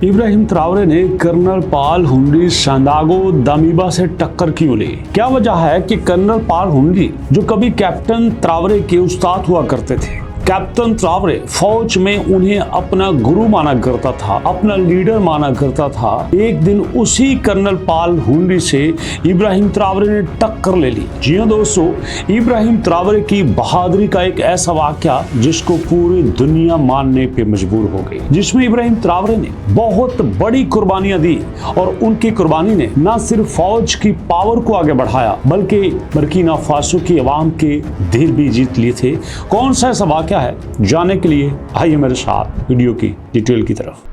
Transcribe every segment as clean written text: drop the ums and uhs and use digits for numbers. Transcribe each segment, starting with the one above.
इब्राहिम ट्रावरे ने कर्नल पाल हुनरी सांदागो दामिबा से टक्कर क्यों ली? क्या वजह है कि कर्नल पाल हुनरी जो कभी कैप्टन ट्रावरे के उस्ताद हुआ करते थे, कैप्टन ट्रावरे फौज में उन्हें अपना गुरु माना करता था, अपना लीडर माना करता था, एक दिन उसी कर्नल पाल हुनरी से इब्राहिम ट्रावरे ने टक्कर ले ली। जी हाँ दोस्तों, इब्राहिम ट्रावरे की बहादुरी का एक ऐसा वाकया जिसको पूरी दुनिया मानने पे मजबूर हो गई, जिसमें इब्राहिम ट्रावरे ने बहुत बड़ी कुर्बानियां दी और उनकी कुर्बानी ने न सिर्फ फौज की पावर को आगे बढ़ाया बल्कि बर्किना फासो की आवाम के दिल भी जीत लिए थे। कौन सा ऐसा वाकया है, जानने के लिए आइए मेरे साथ वीडियो की डिटेल की तरफ।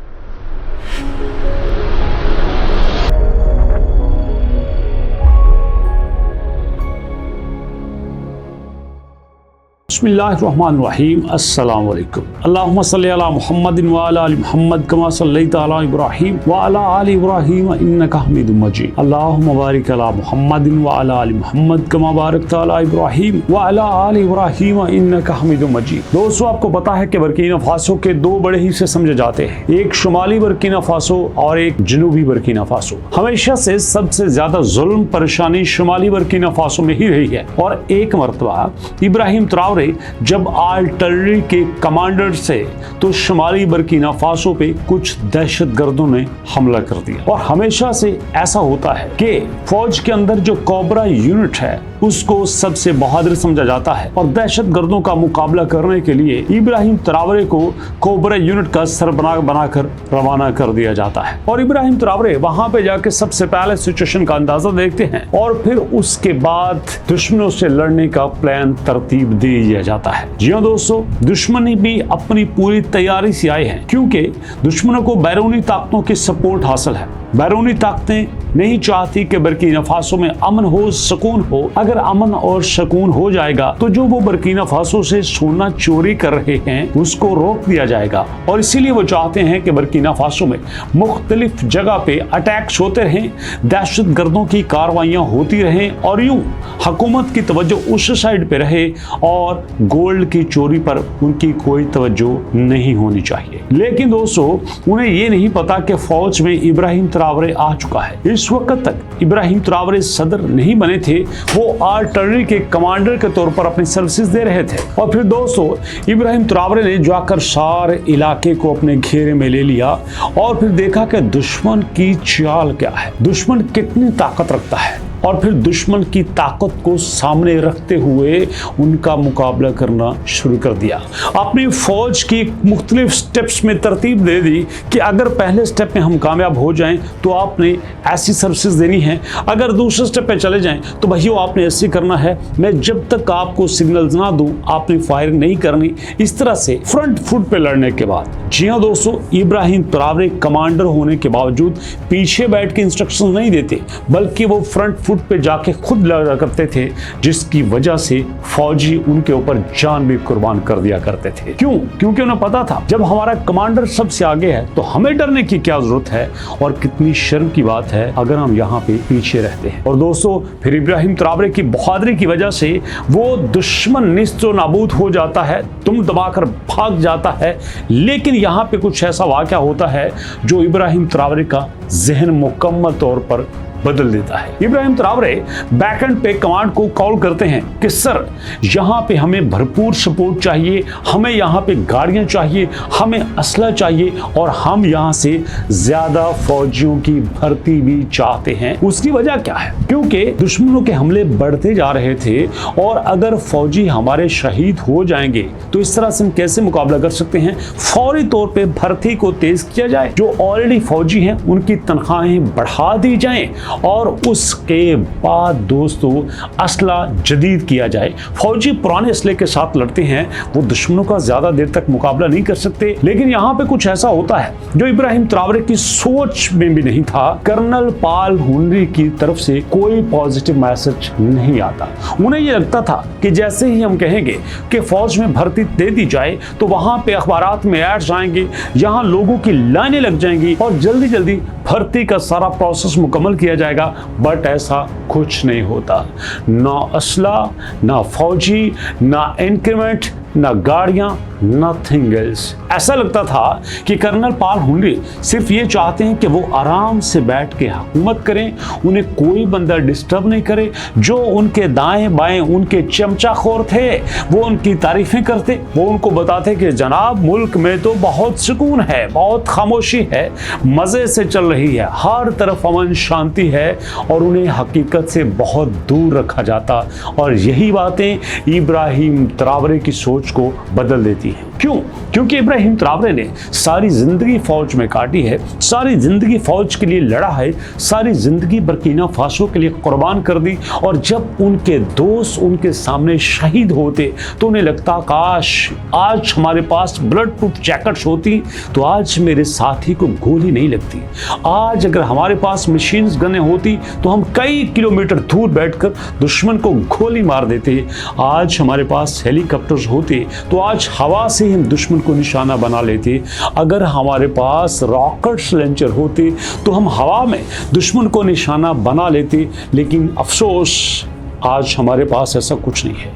बिस्मिल्लाहिर्रहमानिर्रहीम, अस्सलाम वालेकुम। अल्लाहुम्मा सल्ली अला मुहम्मदिन व अला आलि मुहम्मद कमा सल्लैता अला इब्राहीम व अला आलि इब्राहीम इन्नका हमीदुम मजीद। अल्लाहुम्मा बारिक अला मुहम्मदिन व अला आलि मुहम्मद कमा बारकता अला इब्राहीम व अला आलि इब्राहीम इन्नका हमीदुम मजीद। दोस्तों, आपको पता है कि बर्किना फासो के दो बड़े हिस्से समझे जाते हैं, एक शुमाली बर्किना फासो और एक जनूबी बर्किना फासो। हमेशा से सबसे ज्यादा जुल्म परेशानी शुमाली बर्किना फासो में ही रही है और एक मर्तबा इब्राहिम ट्रावरे जब आर्टिलरी के कमांडर से तो शुमाली बर्किना फासो पे कुछ दहशतगर्दों ने हमला कर दिया। और हमेशा से ऐसा होता है कि फौज के अंदर जो कोबरा यूनिट है उसको सबसे बहादुर समझा जाता है और दहशतगर्दों का मुकाबला करने के लिए इब्राहिम ट्रावरे को कोबरा यूनिट का सरबराह बनाकर रवाना कर दिया जाता है। और इब्राहिम ट्रावरे वहां पे जाके सबसे पहले सिचुएशन का अंदाजा देखते हैं और फिर उसके बाद दुश्मनों से लड़ने का प्लान तरतीब दे दिया जाता है। जी हाँ दोस्तों, दुश्मनी भी अपनी पूरी तैयारी से आए हैं क्योंकि दुश्मनों को बैरूनी ताकतों की सपोर्ट हासिल है। बैरूनी ताकतें नहीं चाहती कि बर्किना फासो में अमन हो, सुकून हो। अगर अमन और सुकून हो जाएगा तो जो वो बर्किना फासो से सोना चोरी कर रहे हैं उसको रोक दिया जाएगा। और इसीलिए वो चाहते हैं कि बर्किना फासो में मुख्तलिफ जगह पे अटैक्स होते रहें, दहशतगर्दों की कार्रवाइयां होती रहें और यूं हुकूमत की तवज्जो उस साइड पे रहे और गोल्ड की चोरी पर उनकी कोई तवज्जो नहीं होनी चाहिए। लेकिन दोस्तों, उन्हें ये नहीं पता कि फौज में इब्राहिम ट्रावरे आ चुका है। इस वक्त तक इब्राहिम ट्रावरे सदर नहीं बने थे, वो आर्टिलरी के कमांडर के तौर पर अपनी सर्विसेज दे रहे थे। और फिर दोस्तों, इब्राहिम ट्रावरे ने जाकर सारे इलाके को अपने घेरे में ले लिया और फिर देखा कि दुश्मन की चाल क्या है, दुश्मन कितनी ताकत रखता है और फिर दुश्मन की ताकत को सामने रखते हुए उनका मुकाबला करना शुरू कर दिया। अपनी फौज की मुख्तलिफ स्टेप्स में तरतीब दे दी कि अगर पहले स्टेप में हम कामयाब हो जाएं तो आपने ऐसी सर्विसेज देनी है, अगर दूसरे स्टेप पे चले जाएं तो भैया आपने ऐसे करना है, मैं जब तक आपको सिग्नल्स ना दूं आपने फायर नहीं करनी। इस तरह से फ्रंट फुट पे लड़ने के बाद, जी हाँ दोस्तों, इब्राहिम ट्रावरे कमांडर होने के बावजूद पीछे बैठ के इंस्ट्रक्शन नहीं देते बल्कि वो फ्रंट फुट पे जाके खुद लड़ा करते थे, जिसकी वजह से फौजी उनके ऊपर जान भी कुर्बान कर दिया करते थे। क्यों? क्योंकि उन्हें पता था जब हमारा कमांडर सबसे आगे है तो हमें डरने की क्या जरूरत है और कितनी शर्म की बात है अगर हम यहाँ पे पीछे रहते हैं। और दोस्तों, फिर इब्राहिम ट्रावरे की बहादुरी की वजह से वो दुश्मन निस्तो नाबूद हो जाता है, तुम दबाकर भाग जाता है। लेकिन यहाँ पे कुछ ऐसा वाकया होता है जो इब्राहिम ट्रावरे का जहन मुकम्मल तौर पर बदल देता है। इब्राहिम ट्रावरे बैकएंड पे कमांड को कॉल करते हैं कि सर, यहाँ पे हमें भरपूर सपोर्ट चाहिए, हमें यहाँ पे गाड़ियां चाहिए, हमें असला चाहिए और हम यहाँ से ज्यादा फौजियों की भर्ती भी चाहते हैं। उसकी वजह क्या है? क्योंकि दुश्मनों के हमले बढ़ते जा रहे थे और अगर फौजी हमारे शहीद हो जाएंगे तो इस तरह से हम कैसे मुकाबला कर सकते हैं। फौरी तौर पे भर्ती को तेज किया जाए, जो ऑलरेडी फौजी हैं उनकी तनख्वाहें बढ़ा दी जाए और उसके बाद दोस्तों असला जदीद किया जाए। फौजी पुराने असले के साथ लड़ते हैं, वो दुश्मनों का ज्यादा देर तक मुकाबला नहीं कर सकते। लेकिन यहाँ पे कुछ ऐसा होता है जो इब्राहिम ट्रावरे की सोच में भी नहीं था। कर्नल पाल हुनरी की तरफ से कोई पॉजिटिव मैसेज नहीं आता। उन्हें ये लगता था कि जैसे ही हम कहेंगे कि फौज में भर्ती दे दी जाए तो वहां पे अखबारात में एड्स आएंगे, यहाँ लोगों की लाइनें लग जाएंगी और जल्दी जल्दी भर्ती का सारा प्रोसेस मुकम्मल किया जाएगा। बट ऐसा कुछ नहीं होता। ना असला, ना फौजी, ना इंक्रीमेंट, ना गाड़ियां, नथिंग एल्स। ऐसा लगता था कि कर्नल पॉल हुनरी सिर्फ ये चाहते हैं कि वो आराम से बैठ के हुकूमत करें, उन्हें कोई बंदा डिस्टर्ब नहीं करे। जो उनके दाएं बाएं उनके चमचाखोर थे वो उनकी तारीफें करते, वो उनको बताते कि जनाब मुल्क में तो बहुत सुकून है, बहुत खामोशी है, मज़े से चल रही है, हर तरफ अमन शांति है, और उन्हें हकीकत से बहुत दूर रखा जाता। और यही बातें इब्राहिम त्रावरे की सोच को बदल देती हैं। क्यों? क्योंकि इब्राहिम त्रावरे ने सारी ज़िंदगी फ़ौज में काटी है, सारी ज़िंदगी फ़ौज के लिए लड़ा है, सारी ज़िंदगी बर्किना फासो के लिए कुर्बान कर दी। और जब उनके दोस्त उनके सामने शहीद होते तो उन्हें लगता काश आज हमारे पास ब्लड प्रूफ जैकेट्स होती तो आज मेरे साथी को गोली नहीं लगती। आज अगर हमारे पास मशीन गनें होती तो हम कई किलोमीटर दूर बैठकर दुश्मन को गोली मार देते। आज हमारे पास हेलीकॉप्टर्स होते तो आज हवा से हम दुश्मन को निशाना बना लेते। अगर हमारे पास रॉकेट लॉन्चर होते तो हम हवा में दुश्मन को निशाना बना लेते। लेकिन अफसोस आज हमारे पास ऐसा कुछ नहीं है।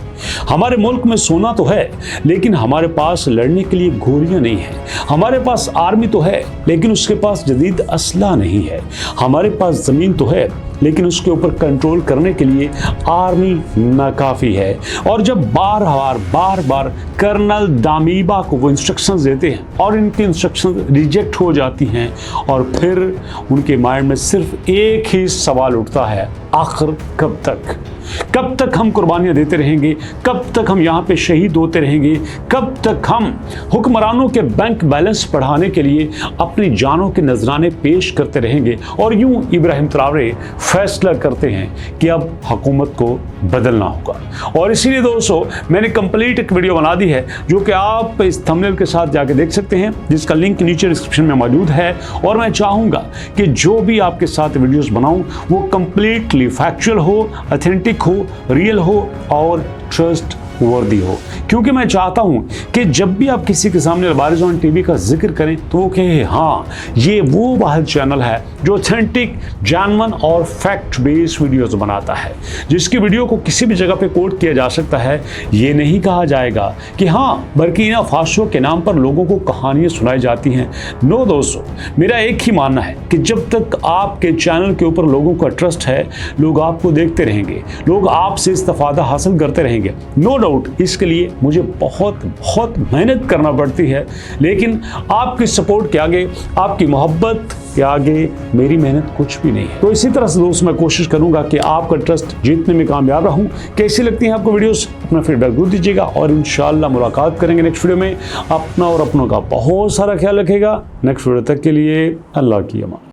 हमारे मुल्क में सोना तो है लेकिन हमारे पास लड़ने के लिए गोलियां नहीं है। हमारे पास आर्मी तो है लेकिन उसके पास जदीद असला नहीं है। हमारे पास ज़मीन तो है लेकिन उसके ऊपर कंट्रोल करने के लिए आर्मी नाकाफ़ी है। और जब बार बार कर्नल दामीबा को वो इंस्ट्रक्शंस देते हैं और इनकी इंस्ट्रक्शंस रिजेक्ट हो जाती हैं और फिर उनके माइंड में सिर्फ एक ही सवाल उठता है, आखिर कब तक हम कुर्बानियाँ देते रहेंगे, कब तक हम यहाँ पे शहीद होते रहेंगे, कब तक हम हुक्मरानों के बैंक बैलेंस बढ़ाने के लिए अपनी जानों के नजराने पेश करते रहेंगे। और यूं इब्राहिम त्रावरे फैसला करते हैं कि अब हुकूमत को बदलना होगा। और इसीलिए दोस्तों मैंने कंप्लीट एक वीडियो बना दी है जो कि आप इस थंबनेल के साथ जाके देख सकते हैं, जिसका लिंक नीचे डिस्क्रिप्शन में मौजूद है। और मैं चाहूँगा कि जो भी आपके साथ वीडियोस बनाऊँ वो कंप्लीटली फैक्चुअल हो, ऑथेंटिक हो, रियल हो और ट्रस्ट वर्दी हो। क्योंकि मैं चाहता हूं कि जब भी आप किसी के सामने अलवारिज़ ऑन टीवी का जिक्र करें तो वो कहे हाँ ये वो वाहिद चैनल है जो ऑथेंटिक, जानवन और फैक्ट बेस्ड वीडियोस बनाता है, जिसकी वीडियो को किसी भी जगह पे कोट किया जा सकता है। ये नहीं कहा जाएगा कि हाँ बर्किना फासो के नाम पर लोगों को कहानियाँ सुनाई जाती हैं। नो दोस्तों, मेरा एक ही मानना है कि जब तक आपके चैनल के ऊपर लोगों का ट्रस्ट है, लोग आपको देखते रहेंगे, लोग आपसे इस्तिफादा हासिल करते रहेंगे। नो डाउट इसके लिए मुझे बहुत मेहनत करना पड़ती है, लेकिन आपकी सपोर्ट के आगे, आपकी मोहब्बत के आगे मेरी मेहनत कुछ भी नहीं है। तो इसी तरह से दोस्त मैं कोशिश करूंगा कि आपका ट्रस्ट जीतने में कामयाब रहूं। कैसी लगती हैं आपको वीडियोस, अपना फीडबैक जरूर दीजिएगा और इंशाअल्लाह मुलाकात करेंगे नेक्स्ट वीडियो में। अपना और अपनों का बहुत सारा ख्याल रखिएगा। नेक्स्ट वीडियो तक के लिए अल्लाह की अमान।